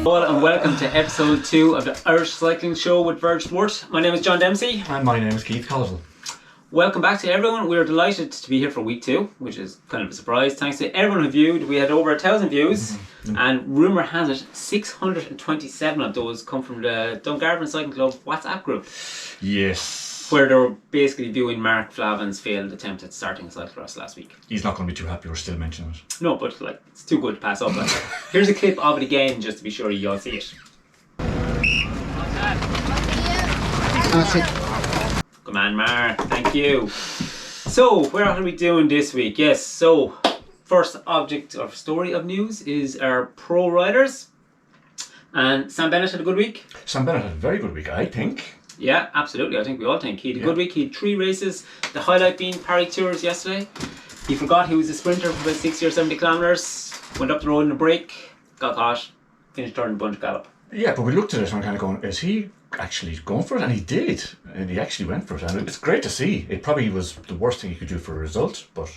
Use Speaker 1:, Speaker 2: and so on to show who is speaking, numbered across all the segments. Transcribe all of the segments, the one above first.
Speaker 1: Hello and welcome to episode 2 of the Irish Cycling Show with Verge Sport. My name is John Dempsey.
Speaker 2: And my name is Keith Colville.
Speaker 1: Welcome back to everyone. We're delighted to be here for week 2, which is kind of a surprise. Thanks to everyone who viewed. We had over 1,000 views, and rumour has it 627 of those come from the Dungarvan Cycling Club WhatsApp group.
Speaker 2: Yes.
Speaker 1: Where they were basically viewing Mark Flavin's failed attempt at starting cyclocross last week.
Speaker 2: He's not going to be too happy we're still mentioning it.
Speaker 1: No, but it's too good to pass up. Here's a clip of it again, just to be sure you all see it.
Speaker 3: That's it.
Speaker 1: Good man, Mark. Thank you. So, where are we doing this week? Yes, so first object or story of news is our pro riders. And Sam Bennett had a good week.
Speaker 2: Sam Bennett had a very good week, I think.
Speaker 1: Yeah, absolutely. I think we all think he had a good week. He had 3 races. The highlight being Paris Tours yesterday. He forgot he was a sprinter for about 60 or 70 kilometres. Went up the road in a break. Got caught. Finished third in bunch gallop.
Speaker 2: Yeah, but we looked at it and we're kind of going, is he actually going for it? And he did. And he actually went for it. And it's great to see. It probably was the worst thing he could do for a result, but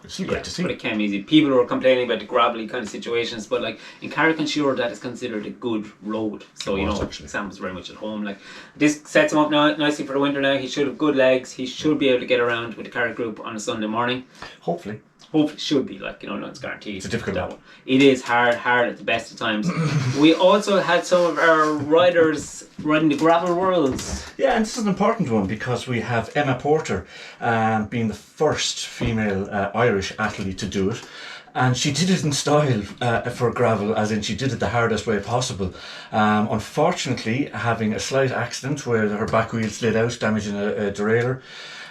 Speaker 2: it's still great to see.
Speaker 1: But it came easy. People were complaining about the gravelly kind of situations, but in Carrick-on-Sure that is considered a good road. So, Sam was very much at home. This sets him up nicely for the winter now. He should have good legs. He should be able to get around with the Carrick group on a Sunday morning.
Speaker 2: Hopefully
Speaker 1: should be, no, it's guaranteed.
Speaker 2: It's a difficult one.
Speaker 1: It is hard at the best of times. We also had some of our riders riding the gravel worlds.
Speaker 2: Yeah, and this is an important one because we have Emma Porter being the first female Irish athlete to do it. And she did it in style for gravel, as in she did it the hardest way possible. Unfortunately, having a slight accident where her back wheel slid out, damaging a derailleur.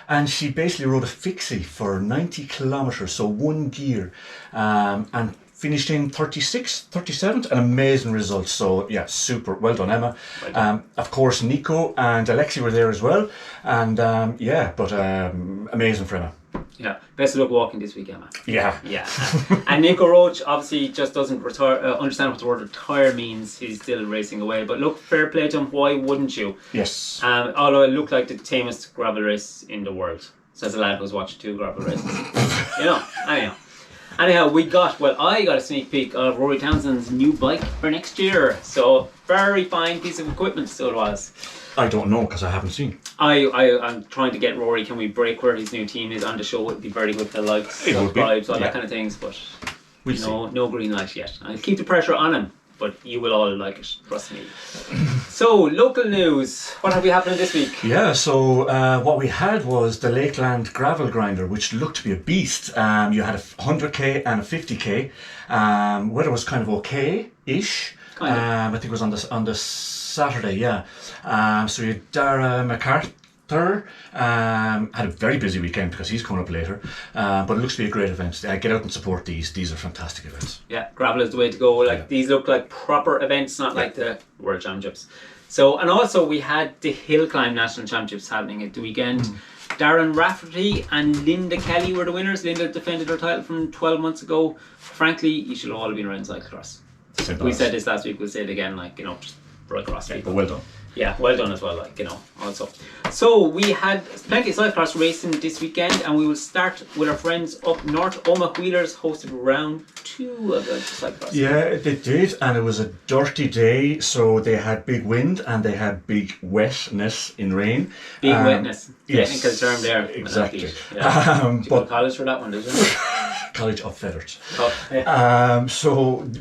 Speaker 2: And she basically rode a fixie for 90 kilometres, so one gear, and finished in 37th, an amazing result. So yeah, super, well done Emma. Well done. Of course Nico and Alexi were there as well, and amazing for Emma.
Speaker 1: Yeah, best of luck walking this week, Emma.
Speaker 2: Yeah.
Speaker 1: And Nico Roach obviously just doesn't understand what the word retire means. He's still racing away. But look, fair play to him. Why wouldn't you?
Speaker 2: Yes.
Speaker 1: Although it looked like the tamest gravel race in the world. Says a lad who was watching 2 gravel races. Anyhow, I got a sneak peek of Rory Townsend's new bike for next year. So, very fine piece of equipment, so it was.
Speaker 2: I don't know because I haven't seen.
Speaker 1: I'm trying to get Rory, can we break where his new team is on the show? It would be very good for the likes, subscribes, all that kind of things, but no green light yet. I'll keep the pressure on him, but you will all like it, trust me. So, local news. What have we happening this week?
Speaker 2: Yeah, so what we had was the Lakeland Gravel Grinder, which looked to be a beast. You had a 100k and a 50k. Weather was kind of okay-ish. I think it was on the Saturday, yeah. So you had Dara MacArthur, had a very busy weekend because he's coming up later, but it looks to be a great event. Get out and support these are fantastic events. Yeah,
Speaker 1: gravel is the way to go. These look like proper events, not like the World Championships. So, and also we had the Hill Climb National Championships happening at the weekend. Darren Rafferty and Linda Kelly were the winners. Linda defended her title from 12 months ago. Frankly, you should all have been around cyclocross. We said this last week, we'll say it again, just right across people.
Speaker 2: But well done.
Speaker 1: Yeah, well done as well, also. So we had plenty of cyclocross racing this weekend, and we will start with our friends up north. Omagh Wheelers hosted round 2 of the cyclocross.
Speaker 2: Yeah, they did, and it was a dirty day, so they had big wind and they had big wetness in rain.
Speaker 1: Big wetness,
Speaker 2: yes,
Speaker 1: technical term there.
Speaker 2: Exactly.
Speaker 1: Yeah. Did you go to college for that one, did you?
Speaker 2: College of Feathers.
Speaker 1: Oh,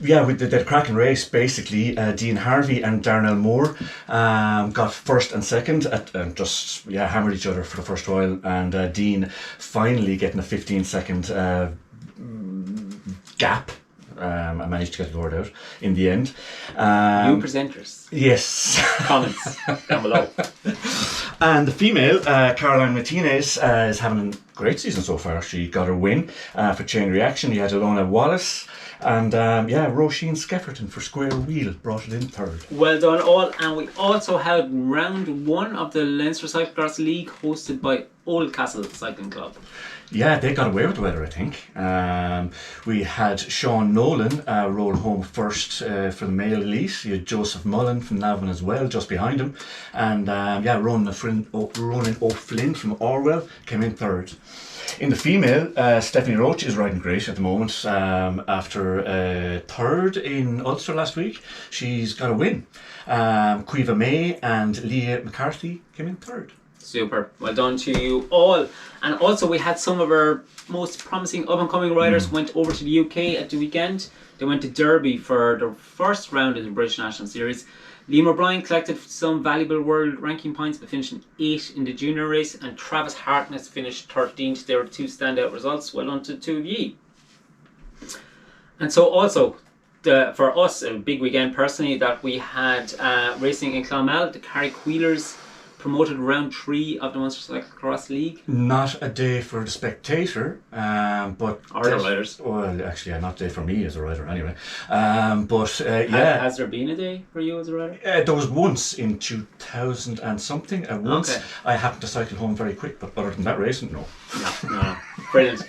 Speaker 1: yeah.
Speaker 2: We did a cracking race basically. Dean Harvey and Darnell Moore got first and second and just hammered each other for the first while, and Dean finally getting a 15-second gap. I managed to get the word out in the end.
Speaker 1: New presenters.
Speaker 2: Yes.
Speaker 1: Comments down below.
Speaker 2: And the female, Caroline Martinez, is having a great season so far. She got her win for Chain Reaction. You had Ilona Wallace. And Roisin Skefferton for Square Wheel brought it in third.
Speaker 1: Well done all. And we also had round 1 of the Leinster Cyclocross League hosted by Oldcastle Cycling Club.
Speaker 2: Yeah, they got away with the weather, I think. We had Sean Nolan roll home first for the male elite. You had Joseph Mullen from Navan as well, just behind him. And Ronan O'Flynn from Orwell came in third. In the female, Stephanie Roach is riding great at the moment. After third in Ulster last week, she's got a win. Quiva May and Leah McCarthy came in third.
Speaker 1: Super. Well done to you all. And also we had some of our most promising up-and-coming riders went over to the UK at the weekend. They went to Derby for their first round of the British National Series. Liam O'Brien collected some valuable world ranking points by finishing 8th in the junior race, and Travis Harkness finished 13th. There were 2 standout results. Well done to 2 of ye. And so also, for us, a big weekend personally, that we had racing in Clonmel. The Carrick Wheelers promoted round 3 of the Munster Cyclocross League.
Speaker 2: Not a day for the spectator, but...
Speaker 1: Or the riders.
Speaker 2: Well, actually, not a day for me as a rider, anyway. Has
Speaker 1: there been a day for you as a rider?
Speaker 2: There was once in 2000 and something. I happened to cycle home very quick, but other than that racing, no.
Speaker 1: No. Brilliant.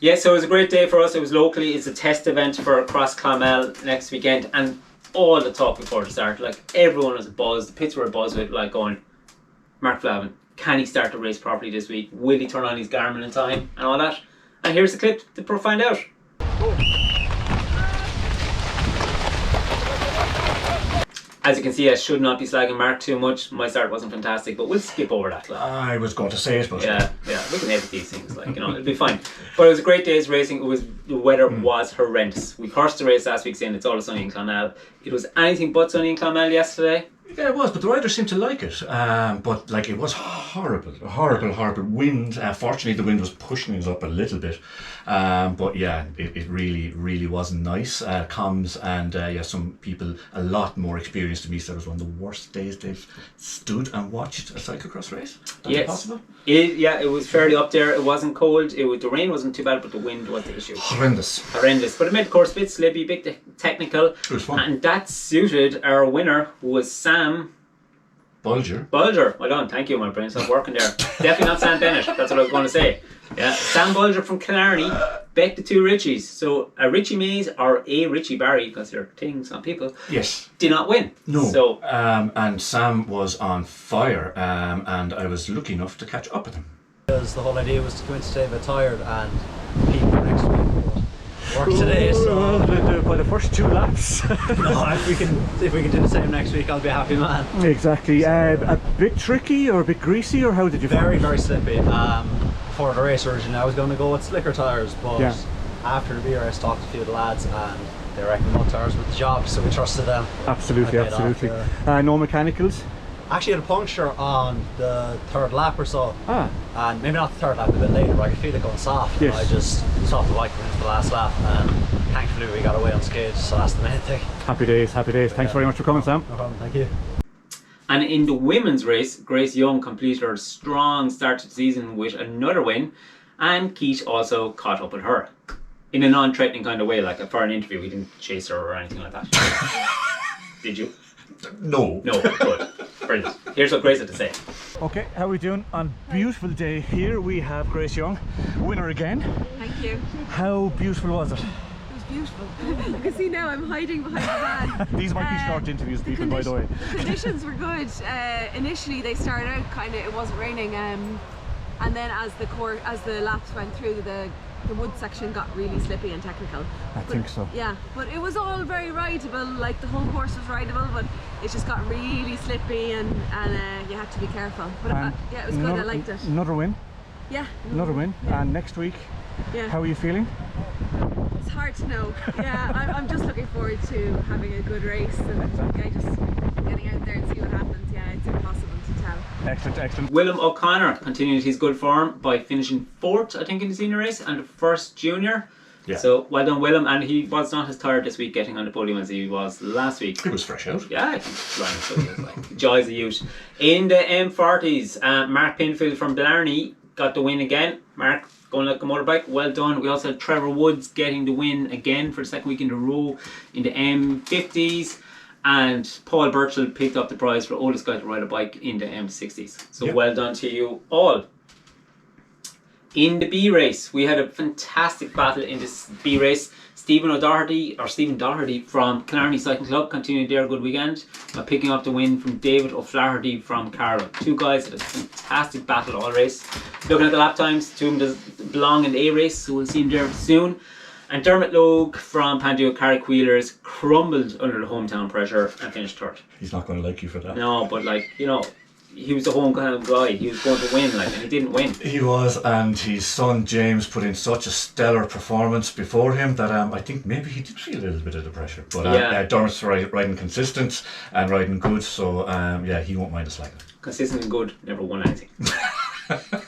Speaker 1: Yeah, so it was a great day for us. It was locally. It's a test event for Cross Clonmel next weekend, and all the talk before the start, like everyone was a buzz. The pits were a buzz with like going, Mark Flavin, can he start the race properly this week? Will he turn on his Garmin in time? And all that. And here's the clip to find out. As you can see, I should not be slagging Mark too much. My start wasn't fantastic, but we'll skip over that.
Speaker 2: I was going to say it, but...
Speaker 1: Yeah, we can edit these things, it'll be fine. But it was a great day's racing. The weather was horrendous. We cursed the race last week saying it's all sunny in Clonmel. It was anything but sunny in Clonmel yesterday.
Speaker 2: Yeah, it was, but the riders seemed to like it. But it was horrible wind. Fortunately, the wind was pushing us up a little bit. But yeah, it really wasn't nice. Comms and some people a lot more experienced than me said it was one of the worst days they've stood and watched a cyclocross race. Yes, possible.
Speaker 1: It was fairly up there. It wasn't cold. The rain wasn't too bad, but the wind was the issue.
Speaker 2: Horrendous.
Speaker 1: But it made the course a bit slippy, a bit technical.
Speaker 2: It was fun.
Speaker 1: And that suited our winner, who was Sam
Speaker 2: Bulger.
Speaker 1: Well done. Thank you, my brain. Stop working there. Definitely not Sam Bennett. That's what I was going to say. Yeah, Sam Bulger from Killarney bet the 2 Richies. So a Richie Mays or a Richie Barry, because they're things on people.
Speaker 2: Yes.
Speaker 1: Did not win.
Speaker 2: No.
Speaker 1: So
Speaker 2: and Sam was on fire, and I was lucky enough to catch up with him.
Speaker 4: Because the whole idea was to go into today a bit tired and peak for next week. Work today, so
Speaker 5: by the first 2 laps.
Speaker 4: no, if we can do the same next week, I'll be a happy man.
Speaker 5: Exactly. A bit tricky or a bit greasy, or how did you find it?
Speaker 4: Very slippy. Before the race originally I was going to go with slicker tyres, but after the beer I talked to a few of the lads and they reckon mud tyres with the job, so we trusted them.
Speaker 5: Absolutely. No mechanicals?
Speaker 4: Actually had a puncture on the 3rd lap or so. And maybe not the 3rd lap, a bit later, but I could feel it going soft.
Speaker 5: Yes.
Speaker 4: And I just stopped the bike into the last lap, and thankfully we got away unscathed, so that's the main thing.
Speaker 5: Happy days. Thanks very much for coming, Sam.
Speaker 4: No problem, thank you.
Speaker 1: And in the women's race, Grace Young completed her strong start to the season with another win, and Keith also caught up with her. In a non-threatening kind of way, like for an interview, he didn't chase her or anything like that. Did you?
Speaker 2: No.
Speaker 1: Good. Brilliant. Here's what Grace had to say.
Speaker 5: Okay, how are we doing on beautiful day here? We have Grace Young, winner again.
Speaker 6: Thank you.
Speaker 5: How beautiful was it?
Speaker 6: It was beautiful. You can see now I'm hiding behind the van.
Speaker 5: These might be short interviews, people, by the way.
Speaker 6: The conditions were good. Initially they started out it wasn't raining, and then as the laps went through, the wood section got really slippy and technical.
Speaker 5: I think so.
Speaker 6: Yeah, but it was all very rideable, like the whole course was rideable, but it just got really slippy and you had to be careful. But yeah, it was good, I liked it.
Speaker 5: Another win?
Speaker 6: Yeah.
Speaker 5: Another win.
Speaker 6: Yeah.
Speaker 5: And next week, how are you feeling?
Speaker 6: It's hard to know. Yeah, I'm just looking forward to having a good race and just getting out there and see what happens. Yeah, it's impossible to tell.
Speaker 5: Excellent.
Speaker 1: Willem O'Connor continued his good form by finishing 4th, I think, in the senior race and the first junior.
Speaker 2: Yeah.
Speaker 1: So well done, Willem, and he was not as tired this week getting on the podium as he was last week.
Speaker 2: He was fresh out.
Speaker 1: Yeah, I think he was like joys of youth. In the M40s, Mark Pinfield from Blarney got the win again. Mark going like a motorbike, well done. We also had Trevor Woods getting the win again for the 2nd week in a row in the M50s. And Paul Birchall picked up the prize for oldest guy to ride a bike in the M60s. So well done to you all. In the B race, we had a fantastic battle in this B race. Stephen Doherty from Killarney Cycling Club continued their good weekend by picking up the win from David O'Flaherty from Carlow. Two guys had a fantastic battle all race. Looking at the lap times, two of them belong in the A race, so we'll see them there soon. And Dermot Logue from Pandua Carrick Wheelers crumbled under the hometown pressure and finished third.
Speaker 2: He's not going to like you for that.
Speaker 1: No, but like, you know, he was the home kind of guy. He was going to win, like, and he didn't win.
Speaker 2: He was, and his son James put in such a stellar performance before him that I think maybe he did feel a little bit of the pressure. But Dermot's riding consistent and riding good, so he won't mind us like that.
Speaker 1: Consistent and good, never won anything.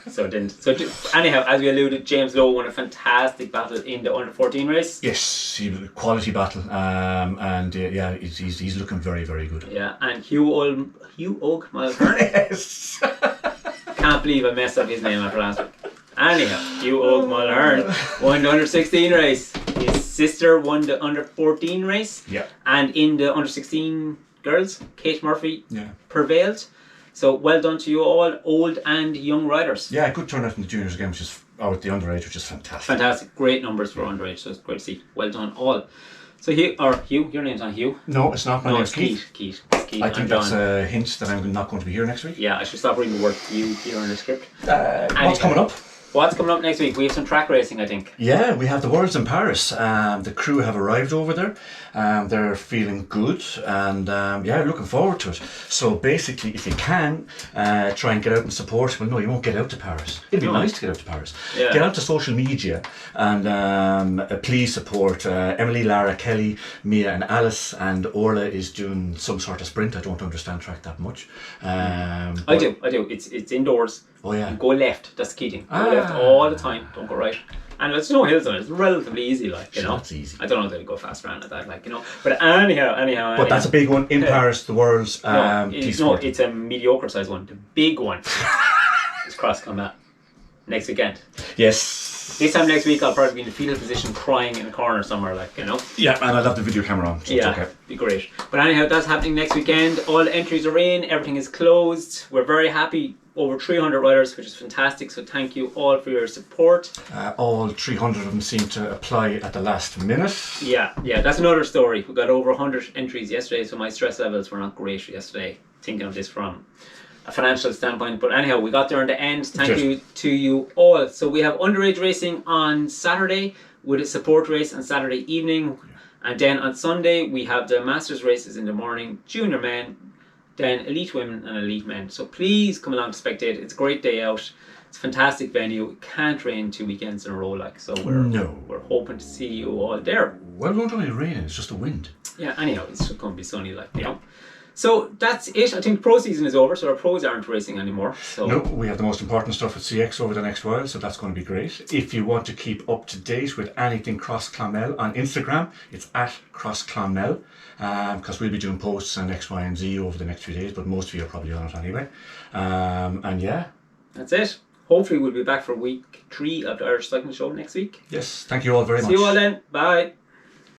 Speaker 1: So it didn't. So anyhow, as we alluded, James Lowe won a fantastic battle in the under 14 race.
Speaker 2: Yes, he was a quality battle, and he's looking very, very good.
Speaker 1: Yeah, and Hugh Oak Mulhern.
Speaker 2: Yes.
Speaker 1: Can't believe I messed up his name after last week. Anyhow, Hugh Oak Mulhern won the under 16 race. His sister won the under 14 race.
Speaker 2: Yeah.
Speaker 1: And in the under 16 girls, Kate Murphy prevailed. So well done to you all, old and young riders.
Speaker 2: Yeah, good turnout in the juniors again, or at the underage, which is fantastic.
Speaker 1: Fantastic, great numbers for underage, so it's great to see. Well done all. So Hugh, your name's on Hugh?
Speaker 2: No, it's not. My name's
Speaker 1: Keith.
Speaker 2: I think that's a hint that I'm not going to be here next week.
Speaker 1: Yeah, I should stop reading the word Hugh here in the script.
Speaker 2: What's coming up?
Speaker 1: What's coming up next week? We have some track racing, I think.
Speaker 2: Yeah, we have the Worlds in Paris. The crew have arrived over there. They're feeling good and looking forward to it. So basically, if you can, try and get out and support. Well, no, you won't get out to Paris. It'd be nice to get out to Paris. Yeah. Get out to social media and please support Emily, Lara, Kelly, Mia and Alice, and Orla is doing some sort of sprint. I don't understand track that much.
Speaker 1: I do. It's indoors.
Speaker 2: Oh yeah.
Speaker 1: You go left, that's the key thing. Go left all the time, don't go right. And there's no hills on it, it's relatively easy, like, you know.
Speaker 2: That's easy.
Speaker 1: I don't know that you go fast around at that, like, you know. But anyhow.
Speaker 2: But that's a big one in Paris, the World's
Speaker 1: it's a mediocre sized one. The big one is cross combat next weekend.
Speaker 2: Yes.
Speaker 1: This time next week I'll probably be in the fetal position crying in a corner somewhere, like, you know.
Speaker 2: Yeah, and I'll have the video camera on, so it's okay.
Speaker 1: Be great. But anyhow, that's happening next weekend. All the entries are in, everything is closed. We're very happy. Over 300 riders, which is fantastic, so thank you all for your support.
Speaker 2: All 300 of them seem to apply at the last minute.
Speaker 1: Yeah, that's another story. We got over 100 entries yesterday, so my stress levels were not great yesterday, thinking of this from a financial standpoint. But anyhow, we got there in the end. Thank you to you all. So we have underage racing on Saturday with a support race on Saturday evening. And then on Sunday, we have the Masters races in the morning, junior men, then elite women and elite men. So please come along to spectate. It's a great day out. It's a fantastic venue. It can't rain 2 weekends in a row, like, so we're hoping to see you all there.
Speaker 2: Well, it won't only rain, it's just a wind.
Speaker 1: Yeah, anyhow, it's going to be sunny, like, you know. So that's it. I think pro season is over, so our pros aren't racing anymore. So
Speaker 2: no, we have the most important stuff at CX over the next while, so that's going to be great. If you want to keep up to date with anything Cross Clonmel on Instagram, it's at Cross Clonmel, because we'll be doing posts on X, Y and Z over the next few days, but most of you are probably on it anyway. And yeah.
Speaker 1: That's it. Hopefully we'll be back for week 3 of the Irish Cycling Show next week.
Speaker 2: Yes, thank you all very much.
Speaker 1: See you all then. Bye.